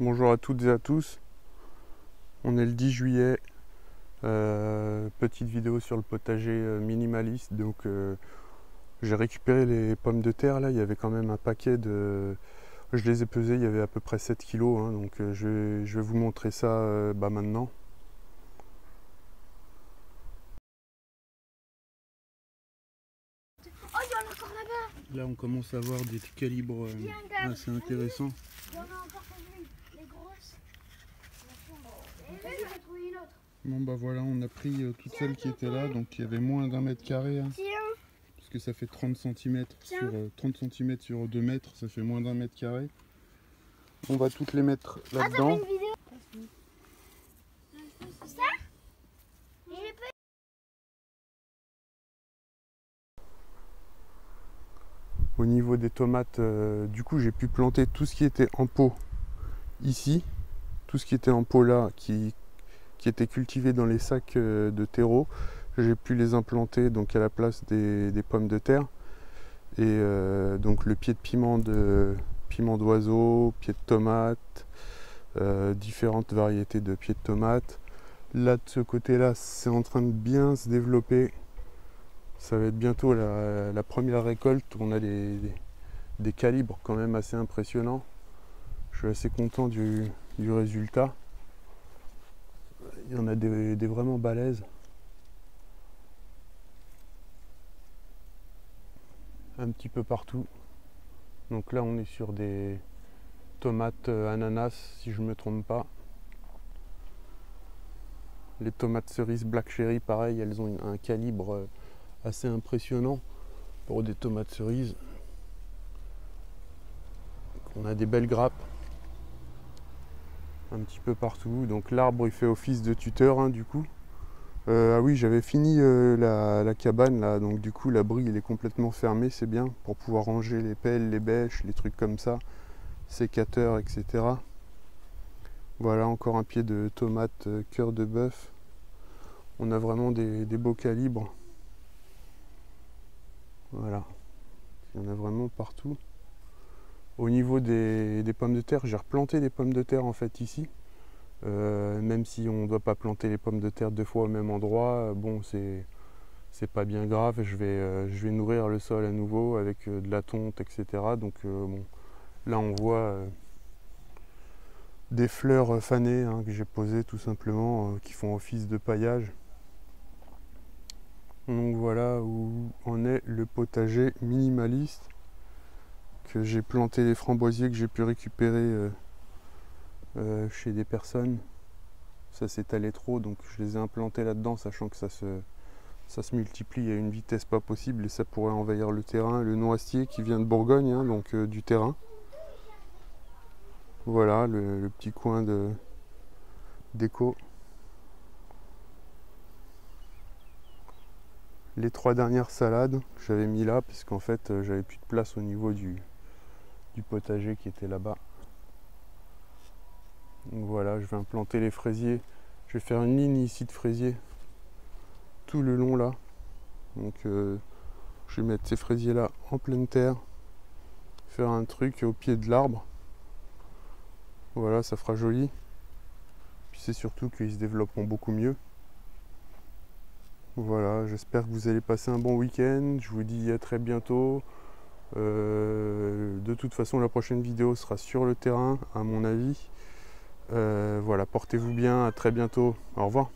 Bonjour à toutes et à tous. On est le 10 juillet. Petite vidéo sur le potager minimaliste. Donc j'ai récupéré les pommes de terre là. Il y avait quand même un paquet de... Je les ai pesées, il y avait à peu près 7 kilos. Hein, donc je vais vous montrer ça maintenant. Oh, il y en a encore là-bas. Là on commence à avoir des calibres assez intéressants. Il y en a encore une, les grosses. Et là, j'ai trouvé une autre. Bon bah voilà, on a pris toutes celles qui étaient là, donc il y avait moins d'1 mètre carré, hein, Tiens. puisque ça fait 30 cm sur 30 cm sur 2 mètres, ça fait moins d'1 mètre carré. On va toutes les mettre là-dedans. Une vidéo. Ça? J'ai pas... Au niveau des tomates, du coup j'ai pu planter tout ce qui était en pot ici, tout ce qui était en pot là, qui était cultivé dans les sacs de terreau. J'ai pu les implanter donc à la place des pommes de terre. Et donc le pied de piment d'oiseau, pied de tomate, différentes variétés de pieds de tomate. Là de ce côté-là, c'est en train de bien se développer. Ça va être bientôt la première récolte. On a des calibres quand même assez impressionnants. Je suis assez content du résultat. Il y en a des vraiment balèzes. Un petit peu partout. Donc là on est sur des tomates ananas si je ne me trompe pas. Les tomates cerises Black Cherry pareil, elles ont un calibre assez impressionnant pour des tomates cerises. On a des belles grappes un petit peu partout. Donc l'arbre il fait office de tuteur hein, du coup. Ah oui, j'avais fini la cabane là, donc du coup l'abri il est complètement fermé, c'est bien pour pouvoir ranger les pelles, les bêches, les trucs comme ça, sécateurs, etc. Voilà encore un pied de tomate cœur de bœuf. On a vraiment des beaux calibres. Voilà, il y en a vraiment partout. Au niveau des pommes de terre, j'ai replanté des pommes de terre en fait ici. Même si on ne doit pas planter les pommes de terre 2 fois au même endroit, bon c'est pas bien grave, je vais nourrir le sol à nouveau avec de la tonte, etc. Donc bon, là on voit des fleurs fanées hein, que j'ai posées tout simplement, qui font office de paillage. Donc voilà où en est le potager minimaliste, que j'ai planté les framboisiers que j'ai pu récupérer chez des personnes. Ça s'étalait trop, donc je les ai implantés là-dedans, sachant que ça se multiplie à une vitesse pas possible et ça pourrait envahir le terrain. Le noisetier qui vient de Bourgogne, hein, donc du terrain. Voilà le petit coin d'écho. Les 3 dernières salades que j'avais mis là, puisqu'en fait j'avais plus de place au niveau du potager qui était là-bas. Donc voilà, je vais implanter les fraisiers. Je vais faire une ligne ici de fraisiers tout le long là. Donc je vais mettre ces fraisiers là en pleine terre, faire un truc au pied de l'arbre. Voilà, ça fera joli. Puis c'est surtout qu'ils se développeront beaucoup mieux. Voilà, j'espère que vous allez passer un bon week-end. Je vous dis à très bientôt. De toute façon, la prochaine vidéo sera sur le terrain, à mon avis. Voilà, portez-vous bien, à très bientôt. Au revoir.